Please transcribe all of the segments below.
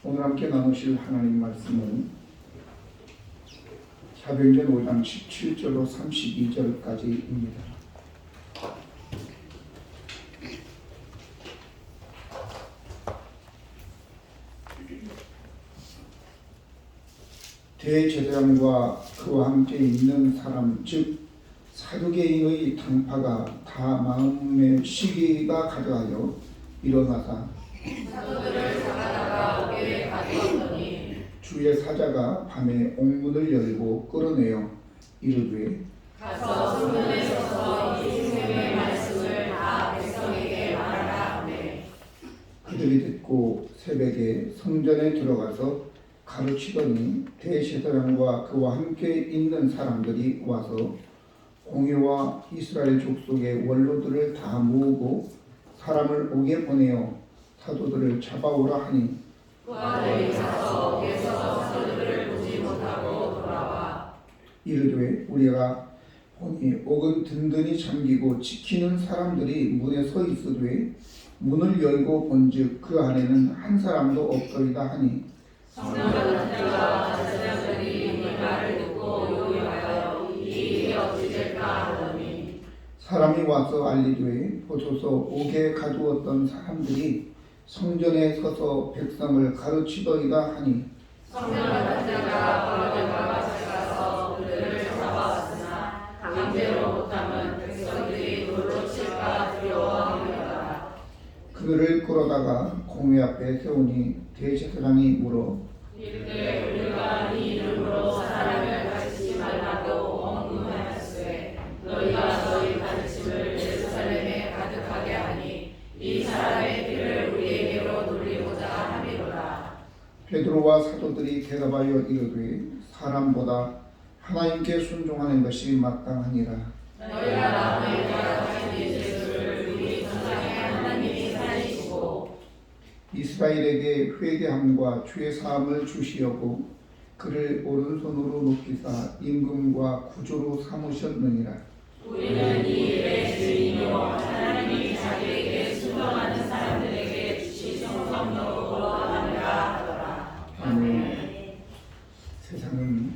오늘 함께 나누실 하나님 말씀은 사도행전 5장 17절로 32절까지입니다. 대제사장과 그와 함께 있는 사람 즉 사두개인의 당파가 다 마음의 시기가 가져하여 일어나사 사도들을 잡아다가 옥에 가두었더니 주의 사자가 밤에 옥문을 열고 끌어내어 이르되 가서 성문에 서서 이 생명의 말씀을 다 백성에게 말하라 하매 그들이 듣고 새벽에 성전에 들어가서 가르치더니 대제사장과 그와 함께 있는 사람들이 와서 공회와 이스라엘 족속의 원로들을 다 모으고 사람을 옥에 보내어 사도들을 잡아오라 하니 그 아들이 가서 옥에서 사도들을 보지 못하고 돌아와 이르되 우리가 보니 옥은 든든히 잠기고 지키는 사람들이 문에 서 있으되 문을 열고 본즉 그 안에는 한 사람도 없더이다 하니 성전 같은 자와 제사장들이 이 말을 듣고 요구하여 이 일이 어찌 될까 하더니 사람이 와서 알리되 보소서 옥에 가두었던 사람들이 성전에 서서 백성을 가르치더이다 하니 성전 같은 자가 바로들과 같이 가서 그들을 잡아왔으나 강제로 못함은 백성들이 돌로 칠까 두려워함이로다. 그들을 끌어다가 공회 앞에 세우니 대제사장이 물어 이르되 우리가 네 이름으로 사람을 가르치지 말라고 언급하였으되 너희가 너희 가르침을 예루살렘에 가득하게 하니 이 사람의 피를 우리에게로 돌리고자 함이로다. 베드로와 사도들이 대답하여 이르되 사람보다 하나님께 순종하는 것이 마땅하니라. 너희가 나무에 가르친 예수를 우리 조상의 하나님이 살리시고 이스라엘에게 회개함과 죄 사함을 주시려고 그를 오른손으로 높이사 임금과 구조로 삼으셨느니라. 우리는 이 일의 주인이요 하나님이 자기에게 순종하는 사람들에게 주신 성령으로 원하느라 하더라. 아멘. 세상은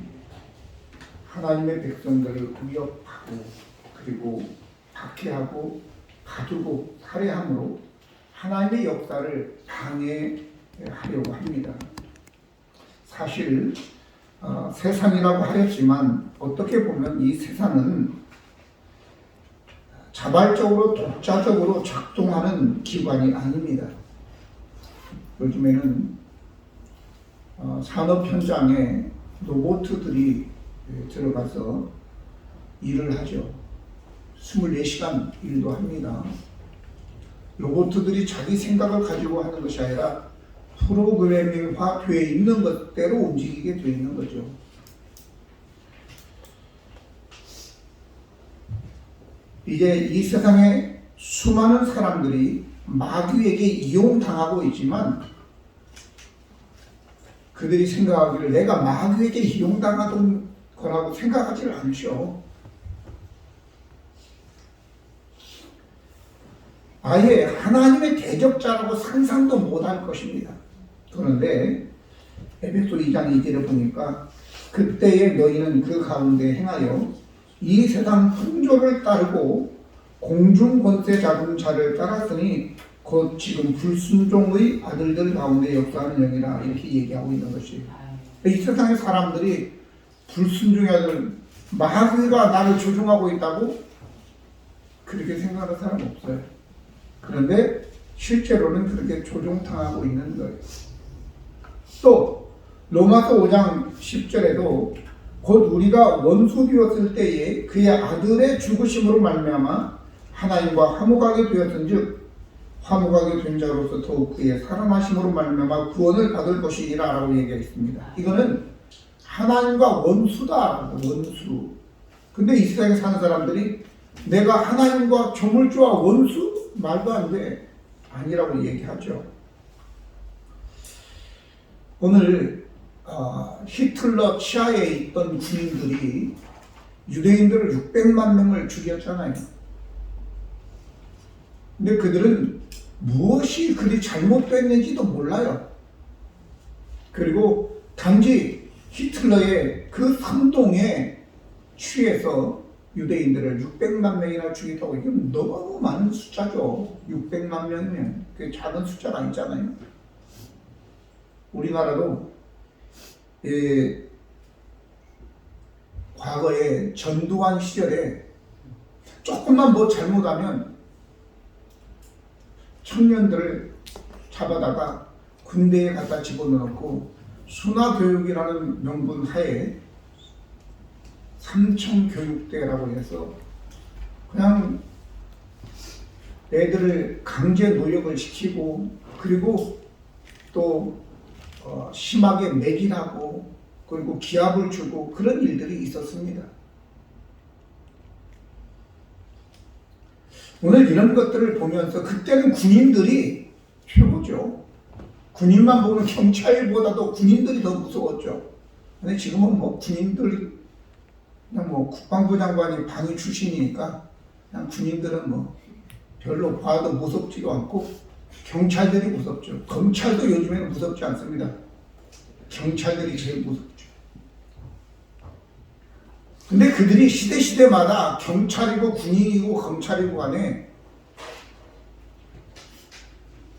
하나님의 백성들을 위협하고 그리고 박해하고 가두고 살해함으로 하나님의 역사를 방해하려고 합니다. 사실 세상이라고 하였지만 어떻게 보면 이 세상은 자발적으로 독자적으로 작동하는 기관이 아닙니다. 요즘에는 산업 현장에 로봇들이 들어가서 일을 하죠. 24시간 일도 합니다. 로봇들이 자기 생각을 가지고 하는 것이 아니라 프로그래밍화 되어 있는 것대로 움직이게 되어 있는 거죠. 이제 이 세상에 수많은 사람들이 마귀에게 이용당하고 있지만 그들이 생각하기를 내가 마귀에게 이용당하던 거라고 생각하지 않죠. 아예 하나님의 대적자라고 상상도 못할 것입니다. 그런데 에베소 2장 2절에 보니까 그때에 너희는 그 가운데 행하여 이 세상 풍조를 따르고 공중 권세 잡은 자를 따랐으니 곧 지금 불순종의 아들들 가운데 역사하는 영이라 이렇게 얘기하고 있는 것이에요. 이 세상의 사람들이 불순종의 아들 마귀가 나를 조종하고 있다고 그렇게 생각하는 사람 없어요. 그런데 실제로는 그렇게 조종당하고 있는 거예요. 또 로마서 5장 10절에도 곧 우리가 원수 되었을 때에 그의 아들의 죽으심으로 말미암아 하나님과 화목하게 되었은즉 화목하게 된 자로서 더욱 그의 살아나심으로 말미암아 구원을 받을 것이니라 라고 얘기했습니다. 이거는 하나님과 원수다. 원수. 근데 이 세상에 사는 사람들이 내가 하나님과 조물주와 원수? 말도 안 돼. 아니라고 얘기하죠. 오늘 히틀러 치하에 있던 군인들이 유대인들을 600만 명을 죽였잖아요. 근데 그들은 무엇이 그리 잘못됐는지도 몰라요. 그리고 단지 히틀러의 그 선동에 취해서 유대인들을 600만 명이나 죽였다고. 이게 너무 많은 숫자죠. 600만 명이면 그게 작은 숫자가 아니잖아요. 우리나라도 과거에 전두환 시절에 조금만 뭐 잘못하면 청년들을 잡아다가 군대에 갖다 집어넣고 순화교육이라는 명분 하에 삼청교육대라고 해서 그냥 애들을 강제 노역을 시키고, 그리고 또 심하게 매질하고, 그리고 기합을 주고, 그런 일들이 있었습니다. 오늘 이런 것들을 보면서 그때는 군인들이 최고죠. 군인만 보면 경찰보다도 군인들이 더 무서웠죠. 근데 지금은 뭐 군인들, 그냥 뭐 국방부 장관이 방위 출신이니까 그냥 군인들은 뭐 별로 봐도 무섭지도 않고, 경찰들이 무섭죠. 검찰도 요즘에는 무섭지 않습니다. 경찰들이 제일 무섭죠. 근데 그들이 시대마다 경찰이고 군인이고 검찰이고 간에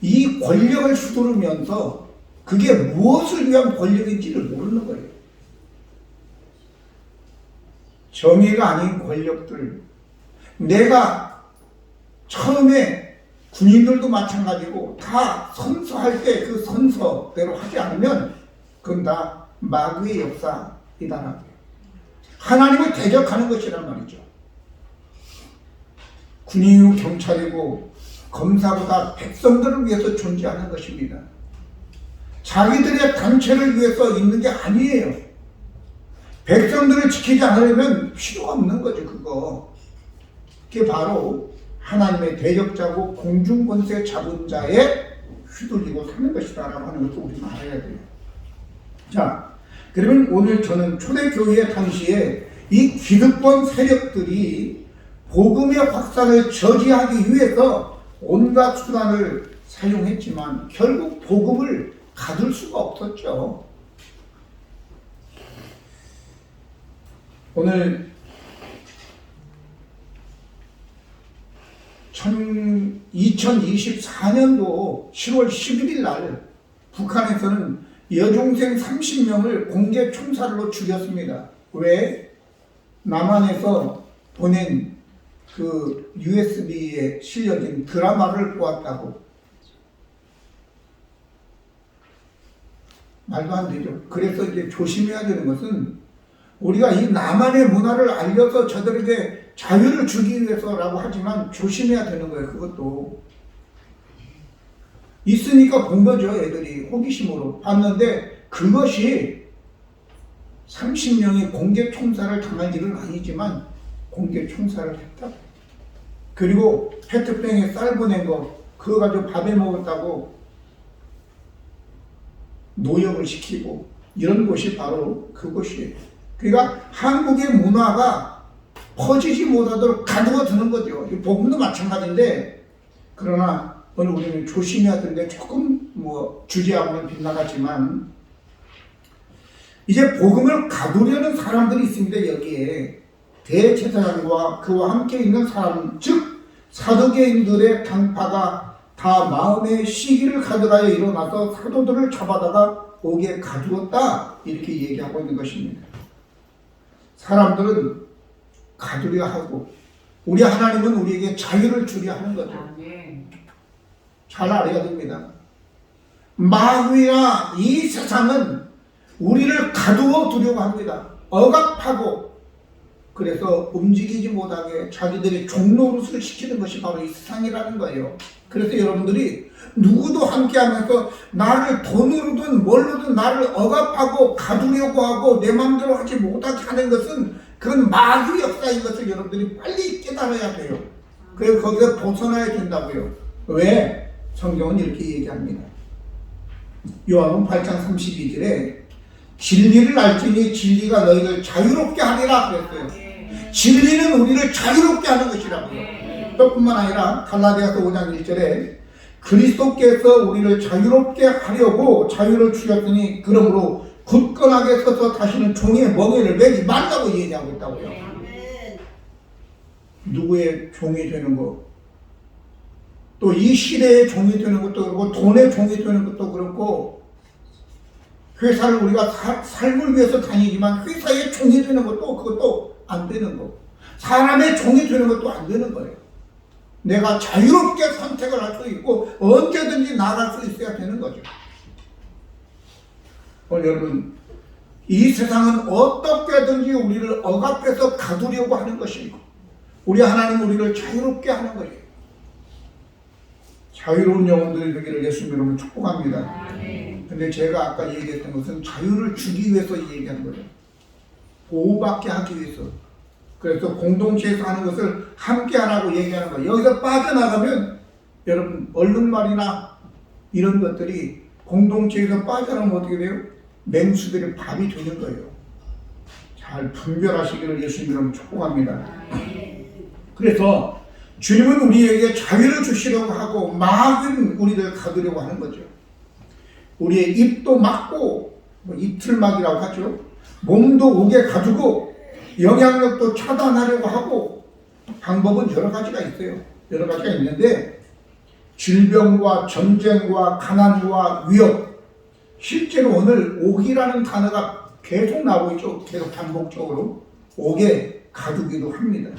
이 권력을 휘두르면서 그게 무엇을 위한 권력인지를 모르는 거예요. 정의가 아닌 권력들. 내가 처음에 군인들도 마찬가지고 다 선서할 때 그 선서대로 하지 않으면 그건 다 마귀의 역사이다. 하나님을 대적하는 것이란 말이죠. 군인이고 경찰이고 검사보다 백성들을 위해서 존재하는 것입니다. 자기들의 단체를 위해서 있는 게 아니에요. 백성들을 지키지 않으려면 필요가 없는 거죠, 그거. 그게 바로 하나님의 대적자고 공중권세 잡은 자에 휘둘리고 사는 것이다라고 하는 것을 우리는 알아야 돼요. 자, 그러면 오늘 저는 초대교회 당시에 이 기득권 세력들이 복음의 확산을 저지하기 위해서 온갖 수단을 사용했지만 결국 복음을 가둘 수가 없었죠. 오늘 2024년도 10월 11일 날 북한에서는 여중생 30명을 공개 총살로 죽였습니다. 왜? 남한에서 보낸 그 USB에 실려진 드라마를 보았다고. 말도 안 되죠. 그래서 이제 조심해야 되는 것은 우리가 이 남한의 문화를 알려서 저들에게 자유를 주기 위해서라고 하지만 조심해야 되는 거예요. 그것도 있으니까 본 거죠. 애들이 호기심으로 봤는데 그것이 30명이 공개 총살을 당한 일은 아니지만 공개 총살을 했다. 그리고 페트병에 쌀 보낸 거 그거 가지고 밥에 먹었다고 노역을 시키고, 이런 것이 바로 그것이에요. 그러니까 한국의 문화가 퍼지지 못하도록 가두어 두는 거죠. 복음도 마찬가지인데, 그러나 오늘 우리는 조심해야 되는데 조금 뭐 주제하고는 빗나갔지만, 이제 복음을 가두려는 사람들이 있습니다. 여기에 대제사장과 그와 함께 있는 사람, 즉 사두개인들의 당파가 다 마음의 시기를 가져가여 일어나서 사도들을 잡아다가 옥에 가두었다, 이렇게 얘기하고 있는 것입니다. 사람들은 가두려 하고 우리 하나님은 우리에게 자유를 주려 하는 거죠. 잘 알아야 됩니다. 마귀나 이 세상은 우리를 가두어 두려고 합니다. 억압하고, 그래서 움직이지 못하게 자기들의 종노릇을 시키는 것이 바로 이 세상이라는 거예요. 그래서 여러분들이 누구도 함께하면서 나를 돈으로든 뭘로든 나를 억압하고 가두려고 하고 내 마음대로 하지 못하게 하는 것은 그건 마귀 역사인 것을 여러분들이 빨리 깨달아야 돼요. 그래서 거기서 벗어나야 된다고요. 왜? 성경은 이렇게 얘기합니다. 요한복음 8장 32절에 진리를 알지니 진리가 너희를 자유롭게 하리라 그랬어요. 진리는 우리를 자유롭게 하는 것이라고요. 뿐만 아니라 갈라디아서 5장 1절에 그리스도께서 우리를 자유롭게 하려고 자유를 주셨으니 그러므로 굳건하게 서서 다시는 종의 멍에를 매지 말라고 얘기하고 있다고요. 누구의 종이 되는 거, 또 이 시대의 종이 되는 것도 그렇고 돈의 종이 되는 것도 그렇고, 회사를 우리가 삶을 위해서 다니지만 회사의 종이 되는 것도 그것도 안 되는 거, 사람의 종이 되는 것도 안 되는 거예요. 내가 자유롭게 선택을 할 수 있고 언제든지 나갈 수 있어야 되는 거죠. 여러분, 이 세상은 어떻게든지 우리를 억압해서 가두려고 하는 것이고, 우리 하나님 우리를 자유롭게 하는 거예요. 자유로운 영혼들이 되기를 예수님 이름으로 축복합니다. 근데 제가 아까 얘기했던 것은 자유를 주기 위해서 얘기한 거예요. 보호받게 하기 위해서. 그래서 공동체에서 하는 것을 함께 하라고 얘기하는 거예요. 여기서 빠져나가면 여러분 얼룩말이나 이런 것들이 공동체에서 빠져나가면 어떻게 돼요? 맹수들의 밥이 되는 거예요. 잘 분별하시기를 예수님 이름으로 축복합니다. 그래서 주님은 우리에게 자유를 주시려고 하고 막은 우리를 가두려고 하는 거죠. 우리의 입도 막고, 이틀막이라고 하죠. 몸도 옥에 가두고 영향력도 차단하려고 하고, 방법은 여러 가지가 있어요. 여러 가지가 있는데, 질병과 전쟁과 가난과 위협, 실제로 오늘 옥이라는 단어가 계속 나오고 있죠. 계속 반복적으로 옥에 가두기도 합니다.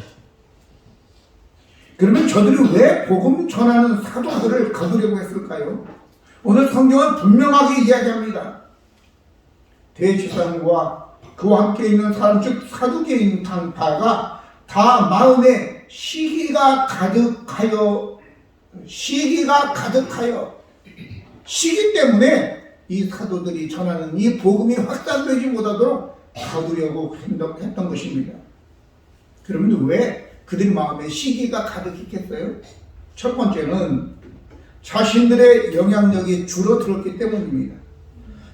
그러면 저들이 왜 복음 전하는 사도들을 가두려고 했을까요? 오늘 성경은 분명하게 이야기합니다. 대지상과 그와 함께 있는 사람, 즉 사두개인 당파가 다 마음에 시기가 가득하여, 시기 때문에 이 사도들이 전하는 이 복음이 확산되지 못하도록 가두려고 했던 것입니다. 그러면 왜 그들 마음에 시기가 가득했겠어요? 첫 번째는 자신들의 영향력이 줄어들었기 때문입니다.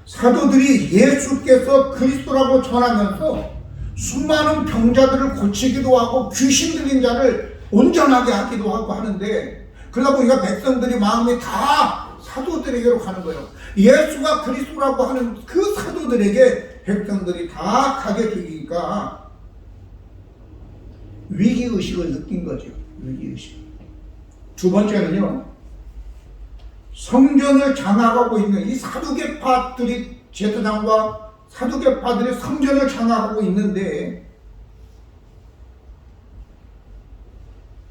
사도들이 예수께서 그리스도라고 전하면서 수많은 병자들을 고치기도 하고 귀신 들린 자를 온전하게 하기도 하고 하는데, 그러다 보니까 백성들이 마음이 다 사도들에게로 가는 거예요. 예수가 그리스도라고 하는 그 사도들에게 백성들이 다 가게 되니까 위기의식을 느낀 거죠. 위기의식. 두 번째는요, 성전을 장악하고 있는 이 사두개파들이, 제사장과 사두개파들이 성전을 장악하고 있는데,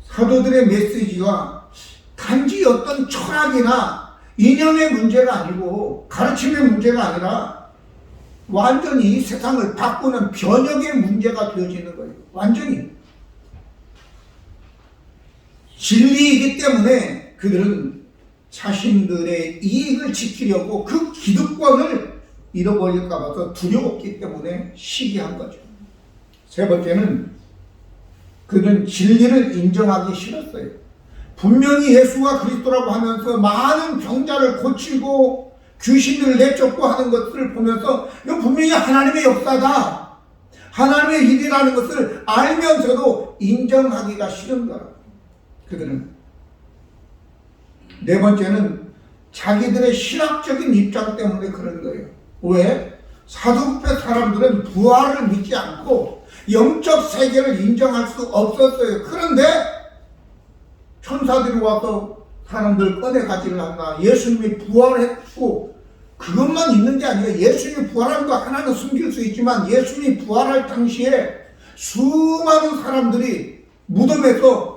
사도들의 메시지가 단지 어떤 철학이나 이념의 문제가 아니고 가르침의 문제가 아니라 완전히 세상을 바꾸는 변혁의 문제가 되어지는 거예요. 완전히. 진리이기 때문에 그들은 자신들의 이익을 지키려고 그 기득권을 잃어버릴까 봐서 두려웠기 때문에 시기한 거죠. 세 번째는 그들은 진리를 인정하기 싫었어요. 분명히 예수가 그리스도라고 하면서 많은 병자를 고치고 귀신을 내쫓고 하는 것을 보면서 이건 분명히 하나님의 역사다, 하나님의 일이라는 것을 알면서도 인정하기가 싫은 거라. 그들은. 네 번째는 자기들의 신학적인 입장 때문에 그런 거예요. 왜? 사두개 사람들은 부활을 믿지 않고 영적 세계를 인정할 수 없었어요. 그런데 천사들이 와서 사람들 꺼내가지를 않나, 예수님이 부활했고, 그것만 있는 게 아니라 예수님이 부활한 거 하나는 숨길 수 있지만 예수님이 부활할 당시에 수많은 사람들이 무덤에서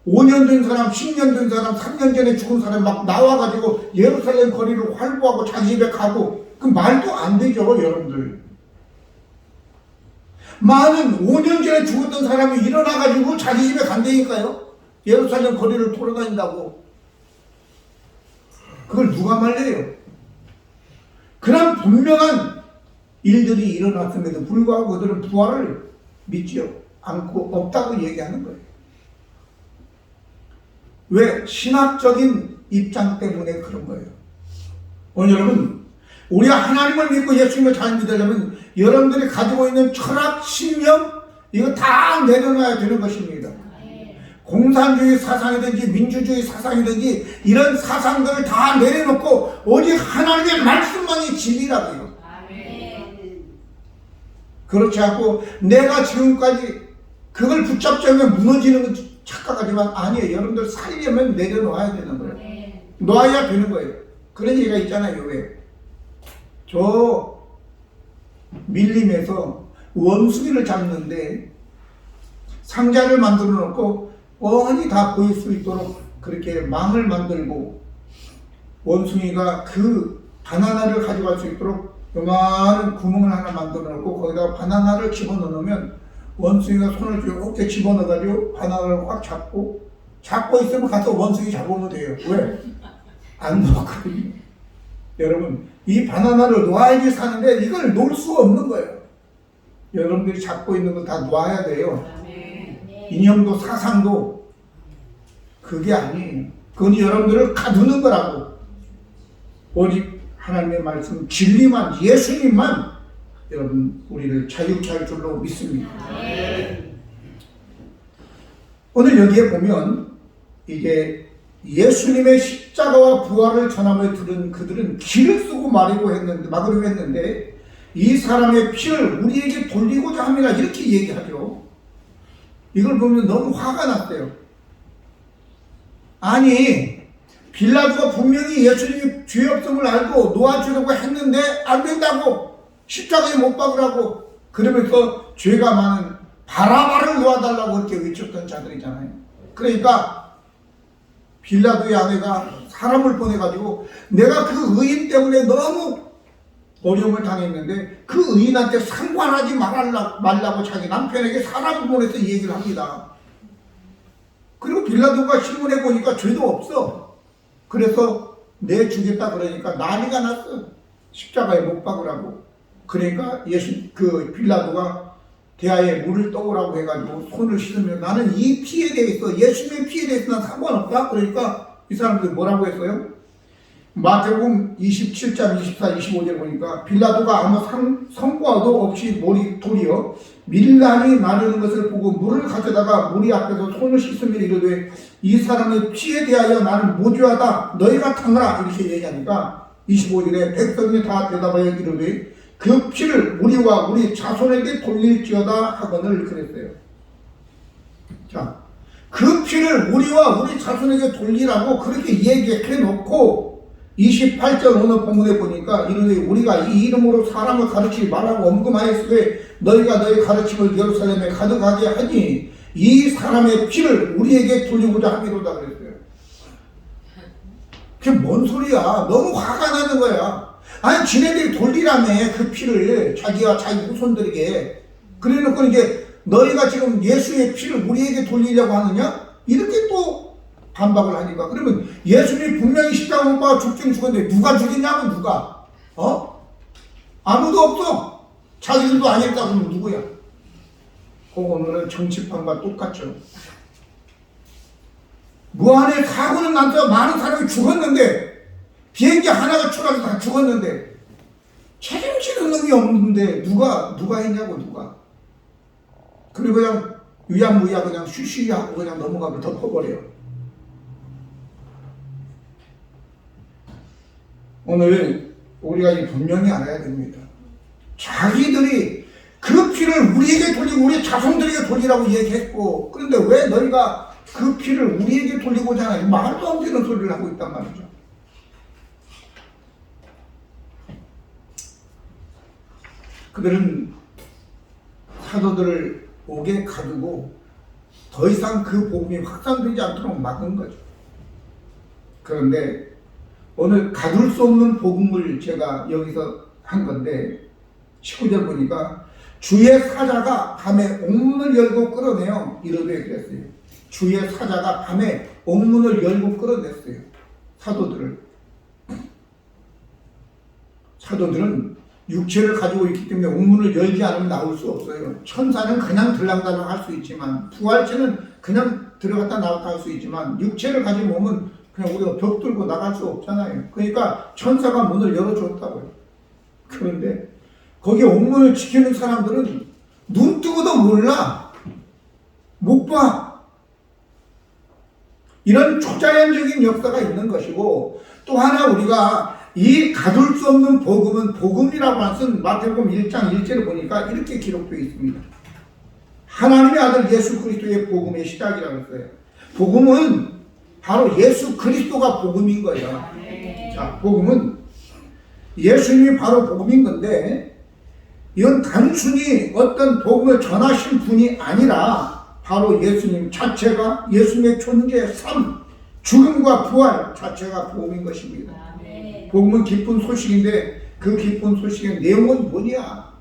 5년 된 사람, 10년 된 사람, 3년 전에 죽은 사람 막 나와가지고 예루살렘 거리를 활보하고 자기 집에 가고, 그 말도 안 되죠, 여러분들. 많은 5년 전에 죽었던 사람이 일어나가지고 자기 집에 간다니까요. 예루살렘 거리를 돌아다닌다고. 그걸 누가 말려요? 그런 분명한 일들이 일어났음에도 불구하고 그들은 부활을 믿지 않고 없다고 얘기하는 거예요. 왜? 신학적인 입장 때문에 그런 거예요. 오늘 여러분, 우리가 하나님을 믿고 예수님을 잘 믿으려면 여러분들이 가지고 있는 철학, 신념, 이거 다 내려놔야 되는 것입니다. 공산주의 사상이든지 민주주의 사상이든지 이런 사상들을 다 내려놓고 오직 하나님의 말씀만이 진리라고요. 그렇지 않고 내가 지금까지 그걸 붙잡자면 무너지는 건 착각하지만 아니에요. 여러분들 살려면 내려놓아야 되는 거예요. 놓아야 되는 거예요. 그런 얘기가 있잖아요. 왜? 저 밀림에서 원숭이를 잡는데 상자를 만들어 놓고 뻔히 다 보일 수 있도록 그렇게 망을 만들고 원숭이가 그 바나나를 가져갈 수 있도록 요만한 구멍을 하나 만들어 놓고 거기다가 바나나를 집어넣으면 원숭이가 손을 이렇게 집어넣어가지고 바나나를 꽉 잡고 있으면 가서 원숭이 잡으면 돼요. 왜? 안 놓거든요. 여러분, 이 바나나를 놓아야지 사는데 이걸 놓을 수가 없는 거예요. 여러분들이 잡고 있는 거 다 놓아야 돼요. 이념도 사상도 그게 아니에요. 그건 여러분들을 가두는 거라고. 오직 하나님의 말씀 진리만, 예수님만 여러분 우리를 자유케 할 줄로 믿습니다. 오늘 여기에 보면 이게 예수님의 십자가와 부활을 전함을 들은 그들은 기를 쓰고 막으려고 했는데 이 사람의 피를 우리에게 돌리고자 합니다. 이렇게 얘기하죠. 이걸 보면 너무 화가 났대요. 아니, 빌라도가 분명히 예수님이 죄 없음을 알고 놓아주려고 했는데 안 된다고, 십자가에 못 박으라고 그러면서 죄가 많은 바라바를 놓아달라고 그렇게 외쳤던 자들이잖아요. 그러니까 빌라도의 아내가 사람을 보내가지고 내가 그 의인 때문에 너무 어려움을 당했는데 그 의인한테 상관하지 말라고 자기 남편에게 사람을 보내서 얘기를 합니다. 그리고 빌라도가 신문해 보니까 죄도 없어. 그래서 내주겠다 그러니까 난리가 났어. 십자가에 못 박으라고. 그러니까 빌라도가 대야에 물을 떠오라고 해가지고 손을 씻으면 나는 이 피에 대해서, 예수님의 피에 대해서 난 상관없다. 그러니까 이 사람들이 뭐라고 했어요? 마태복음 27장 24, 25절 보니까 빌라도가 아무 성과도 없이 도리어 밀란이 나르는 것을 보고 물을 가져다가 무리 앞에서 손을 씻으며 이르되 이 사람의 피에 대하여 나는 모조하다. 너희가 탕하라. 이렇게 얘기하니까 25절에 백성이 다 대답하여 이르되 그 피를 우리와 우리 자손에게 돌릴지어다 하거늘 그랬어요. 자, 그 피를 우리와 우리 자손에게 돌리라고 그렇게 얘기해 놓고 28절 오늘 본문에 보니까 이르되 우리가 이 이름으로 사람을 가르치지 말라고 언급하였으되 너희가 너희 가르침을 예루살렘에 가득하게 하니 이 사람의 피를 우리에게 돌리고자 하기로다 그랬어요. 그게 뭔 소리야? 너무 화가 나는 거야. 아니 지네들이 돌리라며 그 피를 자기와 자기 후손들에게. 그래놓고 이제 너희가 지금 예수의 피를 우리에게 돌리려고 하느냐? 이렇게 또 반박을 하니까 그러면 예수님이 분명히 십자가 못 박아 죽긴 죽었는데 누가 죽이냐고 누가? 아무도 없어. 자기들도 안 했다고 하면 누구야? 그거는 정치판과 똑같죠. 무한의 사고는 나서 많은 사람이 죽었는데 비행기 하나가 추락해서 다 죽었는데 책임지는 놈이 없는데 누가 했냐고 누가? 그리고 그냥 유야무야 그냥 쉬쉬하고 그냥 넘어가고 덮어버려요. 오늘 우리가 분명히 알아야 됩니다. 자기들이 그 피를 우리에게 돌리고 우리 자손들에게 돌리라고 얘기했고 그런데 왜 너희가 그 피를 우리에게 돌리고자 하냐? 말도 안 되는 소리를 하고 있단 말이죠. 그들은 사도들을 옥에 가두고 더 이상 그 복음이 확산되지 않도록 막은 거죠. 그런데 오늘 가둘 수 없는 복음을 제가 여기서 한 건데 19절 보니까 주의 사자가 밤에 옥문을 열고 끌어내어 이르되 그랬어요. 주의 사자가 밤에 옥문을 열고 끌어냈어요. 사도들은 육체를 가지고 있기 때문에 옥문을 열지 않으면 나올 수 없어요. 천사는 그냥 들락달락 할 수 있지만 부활체는 그냥 들어갔다 나왔다 할 수 있지만 육체를 가지고 오면 그냥 우리가 벽 뚫고 나갈 수 없잖아요. 그러니까 천사가 문을 열어줬다고요. 그런데 거기 옥문을 지키는 사람들은 눈 뜨고도 몰라. 못 봐. 이런 초자연적인 역사가 있는 것이고, 또 하나 우리가 이 가둘 수 없는 복음은 복음이라고 하는 마태복음 1장 1절을 보니까 이렇게 기록되어 있습니다. 하나님의 아들 예수 그리스도의 복음의 시작이라고 했어요. 복음은 바로 예수 그리스도가 복음인 거예요. 자, 복음은 예수님이 바로 복음인 건데, 이건 단순히 어떤 복음을 전하신 분이 아니라 바로 예수님 자체가, 예수님의 존재, 삶, 죽음과 부활 자체가 복음인 것입니다. 복음은 기쁜 소식인데 그 기쁜 소식의 내용은 뭐냐?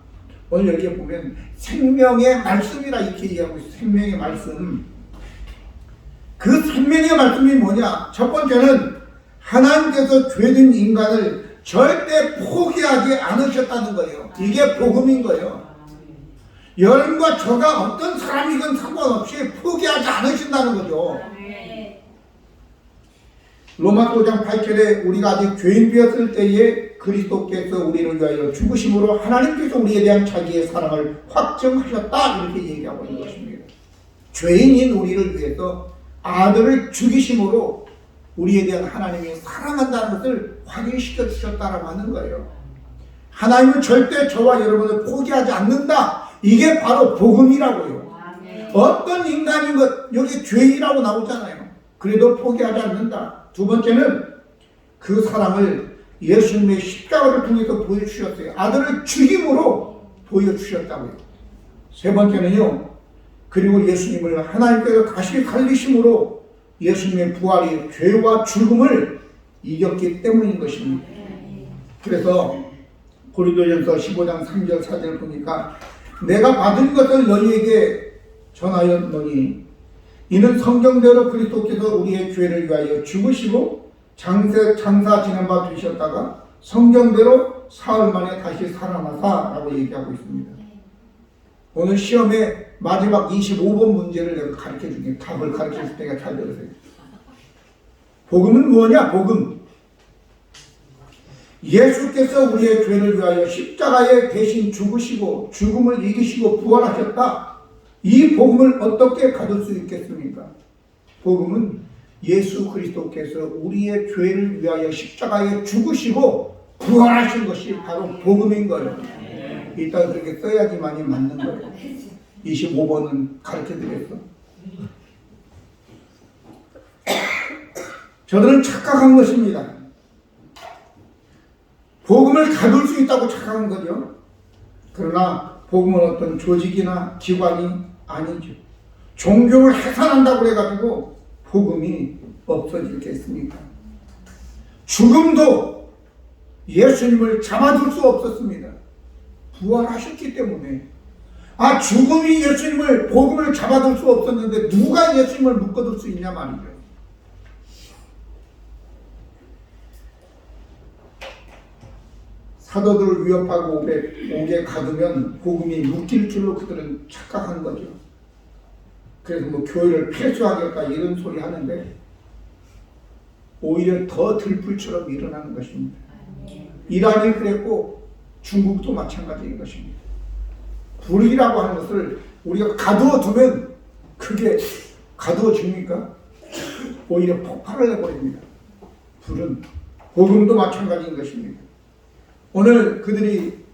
오늘 여기에 보면 생명의 말씀이라 이렇게 얘기하고 있어요. 생명의 말씀. 그 생명의 말씀이 뭐냐? 첫 번째는 하나님께서 죄된 인간을 절대 포기하지 않으셨다는 거예요. 이게 복음인 거예요. 여러분과 저가 어떤 사람이건 상관없이 포기하지 않으신다는 거죠. 로마 5장 8절에 우리가 아직 죄인 되었을 때에 그리스도께서 우리를 위하여 죽으심으로 하나님께서 우리에 대한 자기의 사랑을 확증하셨다, 이렇게 얘기하고 있는 것입니다. 죄인인 우리를 위해서 아들을 죽이심으로 우리에 대한 하나님이 사랑한다는 것을 확인시켜 주셨다라고 하는 거예요. 하나님은 절대 저와 여러분을 포기하지 않는다. 이게 바로 복음이라고요. 어떤 인간인 것, 여기 죄인이라고 나오잖아요. 그래도 포기하지 않는다. 두 번째는 그 사랑을 예수님의 십자가를 통해서 보여주셨어요. 아들을 죽임으로 보여주셨다고요. 세 번째는요, 그리고 예수님을 하나님께서 다시 살리심으로 예수님의 부활이 죄와 죽음을 이겼기 때문인 것입니다. 그래서 고린도전서 15장 3절 4절을 보니까 내가 받은 것을 너희에게 전하였노니 이는 성경대로 그리스도께서 우리의 죄를 위하여 죽으시고 장사 지난 바 되셨다가 성경대로 사흘 만에 다시 살아나사라고 얘기하고 있습니다. 오늘 시험에 마지막 25번 문제를 내가 가르쳐 줄게. 답을 가르쳐 줄 테니까 잘 들으세요. 복음은 뭐냐? 복음. 예수께서 우리의 죄를 위하여 십자가에 대신 죽으시고 죽음을 이기시고 부활하셨다. 이 복음을 어떻게 가질 수 있겠습니까? 복음은 예수 그리스도께서 우리의 죄를 위하여 십자가에 죽으시고 부활하신 것이 바로 복음인 거예요. 일단 그렇게 써야지만이 맞는 거예요. 25번은 가르쳐 드렸어. 저들은 착각한 것입니다. 복음을 가둘 수 있다고 착각한 거죠. 그러나 복음은 어떤 조직이나 기관이 아니죠. 종교를 해산한다고 해가지고 복음이 없어지겠습니까? 죽음도 예수님을 잡아둘 수 없었습니다. 부활하셨기 때문에. 죽음이 예수님을, 복음을 잡아둘 수 없었는데 누가 예수님을 묶어둘 수 있냐 말이죠. 사도들을 위협하고 옥에 가두면 복음이 묶일 줄로 그들은 착각한 거죠. 그래서 뭐 교회를 폐쇄하겠다 이런 소리 하는데 오히려 더 들불처럼 일어나는 것입니다. 이란이 그랬고 중국도 마찬가지인 것입니다. 불이라고 하는 것을 우리가 가두어 두면 그게 가두어집니까? 오히려 폭발을 해버립니다. 불은. 복음도 마찬가지인 것입니다. 오늘 그들이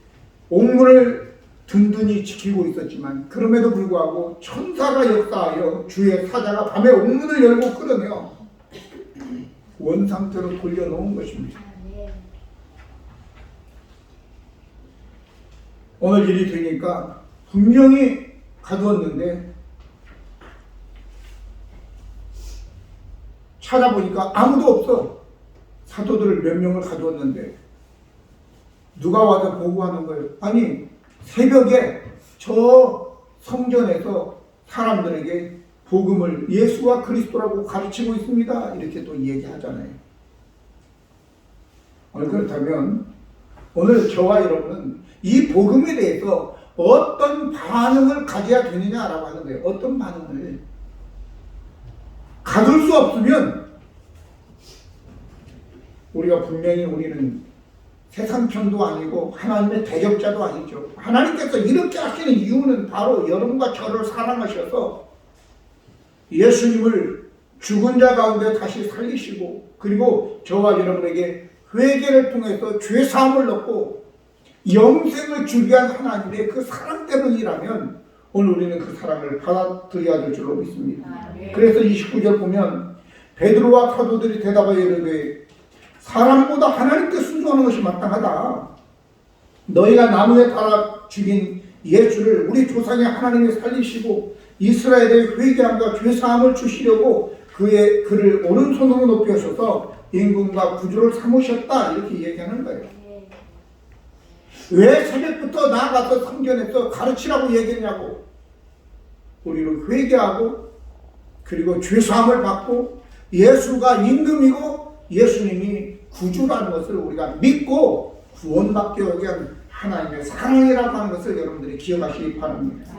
옥문을 든든히 지키고 있었지만 그럼에도 불구하고 천사가 역사하여 주의 사자가 밤에 옥문을 열고 끌어내어 원상태로 돌려놓은 것입니다. 오늘 일이 되니까 분명히 가두었는데 찾아보니까 아무도 없어. 사도들을 몇 명을 가두었는데 누가 와서 보고하는 거예요? 아니, 새벽에 저 성전에서 사람들에게 복음을 예수와 그리스도라고 가르치고 있습니다. 이렇게 또 얘기하잖아요. 그렇다면 오늘 저와 여러분은 이 복음에 대해서 어떤 반응을 가져야 되느냐라고 하는 거예요. 어떤 반응을. 가둘 수 없으면 우리가 분명히 우리는 세상 편도 아니고 하나님의 대적자도 아니죠. 하나님께서 이렇게 하시는 이유는 바로 여러분과 저를 사랑하셔서 예수님을 죽은 자 가운데 다시 살리시고 그리고 저와 여러분에게 회개를 통해서 죄사함을 얻고 영생을 주게 한 하나님의 그 사랑 때문이라면 오늘 우리는 그 사랑을 받아들여야 될 줄로 믿습니다. 그래서 29절 보면 베드로와 사도들이 대답하여 이르되 사람보다 하나님께 순종하는 것이 마땅하다. 너희가 나무에 달아 죽인 예수를 우리 조상의 하나님이 살리시고 이스라엘의 회개함과 죄사함을 주시려고 그를 오른손으로 높여셔서 임금과 구주를 삼으셨다. 이렇게 얘기하는 거예요. 왜 새벽부터 나아가서 성전에서 가르치라고 얘기했냐고. 우리를 회개하고 그리고 죄사함을 받고 예수가 임금이고 예수님이 구주라는 것을 우리가 믿고 구원받게 오게 한 하나님의 사랑이라고 하는 것을 여러분들이 기억하시기 바랍니다.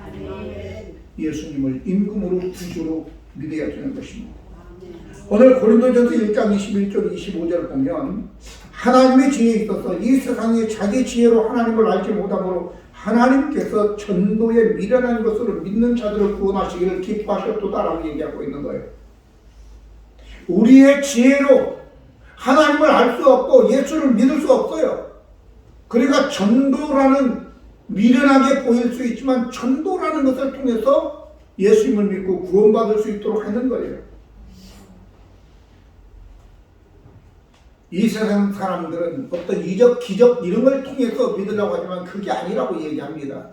예수님을 임금으로 구주로 믿어야 되는 것입니다. 오늘 고린도전서 1장 21절 25절 보면 하나님의 지혜에 있어서 이 세상이 자기 지혜로 하나님을 알지 못하므로 하나님께서 전도에 미련한 것으로 믿는 자들을 구원하시기를 기뻐하셨도다라고 얘기하고 있는 거예요. 우리의 지혜로 하나님을 알 수 없고 예수를 믿을 수 없어요. 그러니까 전도라는 미련하게 보일 수 있지만 전도라는 것을 통해서 예수님을 믿고 구원받을 수 있도록 하는 거예요. 이 세상 사람들은 어떤 이적, 기적 이런 걸 통해서 믿으려고 하지만 그게 아니라고 얘기합니다.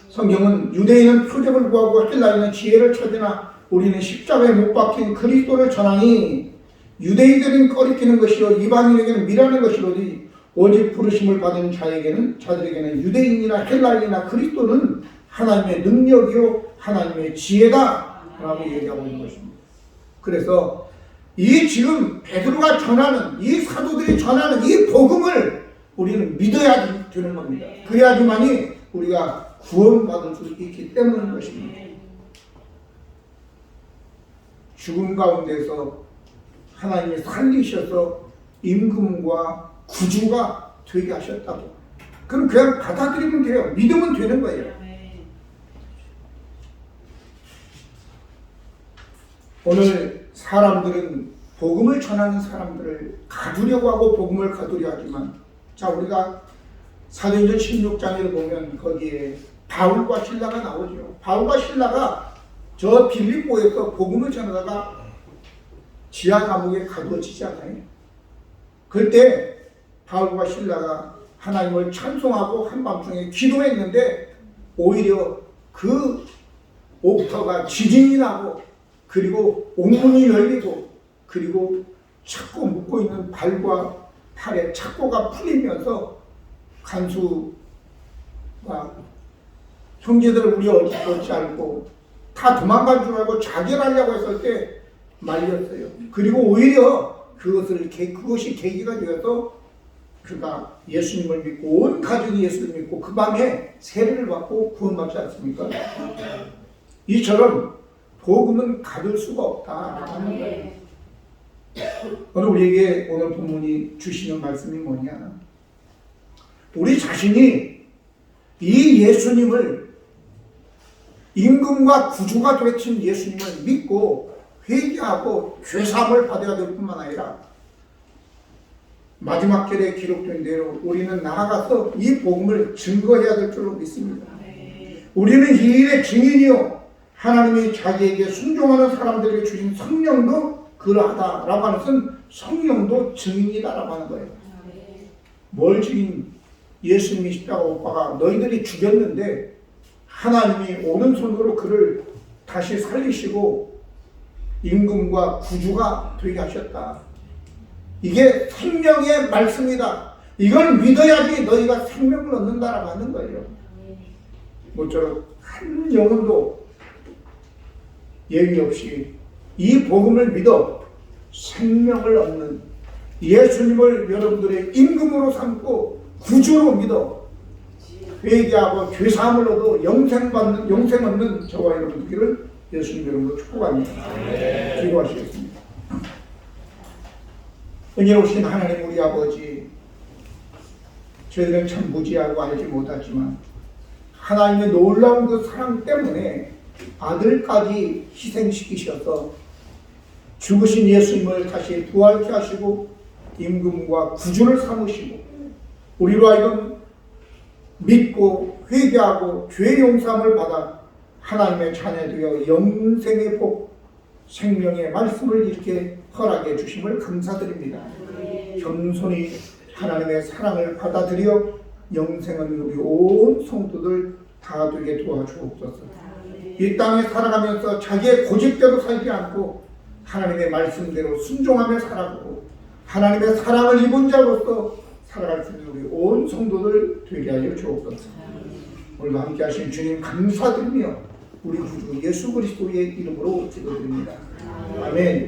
성경은 유대인은 표적을 구하고 헬라인은 지혜를 찾으나 우리는 십자가에 못 박힌 그리스도를 전하니 유대인들은 꺼리키는 것이요 이방인에게는 미라는 것이로니 오직 부르심을 받은 자들에게는 유대인이나 헬라인이나 그리스도는 하나님의 능력이요 하나님의 지혜다 라고 얘기하고 있는 것입니다. 그래서 이 지금 베드로가 전하는 이 사도들이 전하는 이 복음을 우리는 믿어야 되는 겁니다. 그래야지만이 우리가 구원받을 수 있기 때문인 것입니다. 죽음 가운데서 하나님이 살리셔서 임금과 구주가 되게 하셨다고. 그럼 그냥 받아들이면 돼요. 믿으면 되는 거예요. 오늘 사람들은 복음을 전하는 사람들을 가두려고 하고 복음을 가두려 하지만 자 우리가 사도행전 16장을 보면 거기에 바울과 실라가 나오죠. 바울과 실라가 저 빌립보에서 복음을 전하다가 지하 감옥에 가두어지지 않아요. 그때 바울과 실라가 하나님을 찬송하고 한밤중에 기도했는데 오히려 그 옥터가 지진이 나고 그리고 옥문이 열리고 그리고 착고 묶고 있는 발과 팔에 착고가 풀리면서 간수가 형제들을 우리 어찌 않고 다 도망간 줄 알고 자결하려고 했을 때 말렸어요. 그리고 오히려 그것이 계기가 되어서 그가 예수님을 믿고 온 가족이 예수를 믿고 그 밤에 세례를 받고 구원받지 않습니까? 이처럼 복음은 가둘 수가 없다라는 거예요. 오늘 우리에게 오늘 본문이 주시는 말씀이 뭐냐? 우리 자신이 이 예수님을 임금과 구주가 되신 예수님을 믿고 회개하고 죄사함을 받아야 될 뿐만 아니라 마지막 절에 기록된 대로 우리는 나아가서 이 복음을 증거해야 될 줄로 믿습니다. 우리는 이 일의 증인이요 하나님이 자기에게 순종하는 사람들에게 주신 성령도 그러하다라고 하는 것은 성령도 증인이다라고 하는 거예요. 뭘 증인? 예수님이 십자가 못 박아 너희들이 죽였는데 하나님이 오른손으로 그를 다시 살리시고 임금과 구주가 되게 하셨다. 이게 생명의 말씀이다. 이걸 믿어야지 너희가 생명을 얻는다라고 하는 거예요. 모쪼록 한 영혼도 예외 없이 이 복음을 믿어 생명을 얻는 예수님을 여러분들의 임금으로 삼고 구주로 믿어 회개하고 죄사함을 얻어 영생 얻는 저와 여러분들을 예수님 이름으로 축복합니다. 기도하시겠습니다. 은혜로우신 하나님 우리 아버지, 저희들은 참 무지하고 알지 못하지만 하나님의 놀라운 그 사랑 때문에 아들까지 희생시키셔서 죽으신 예수님을 다시 부활케 하시고 임금과 구주를 삼으시고 우리로 하여금 믿고 회개하고 죄 용서함을 받아 하나님의 자녀되어 영생의 복, 생명의 말씀을 이렇게 허락해 주심을 감사드립니다. 겸손히 하나님의 사랑을 받아들여 영생은 우리 온 성도들 다 되게 도와주옵소서. 이 땅에 살아가면서 자기의 고집대로 살지 않고 하나님의 말씀대로 순종하며 살아가고 하나님의 사랑을 입은 자로서 살아갈 수 있는 우리 온 성도들 되게 하여 주옵소서. 오늘도 함께 하신 주님 감사드리며 우리 구주 예수 그리스도의 이름으로 기도드립니다. 아멘.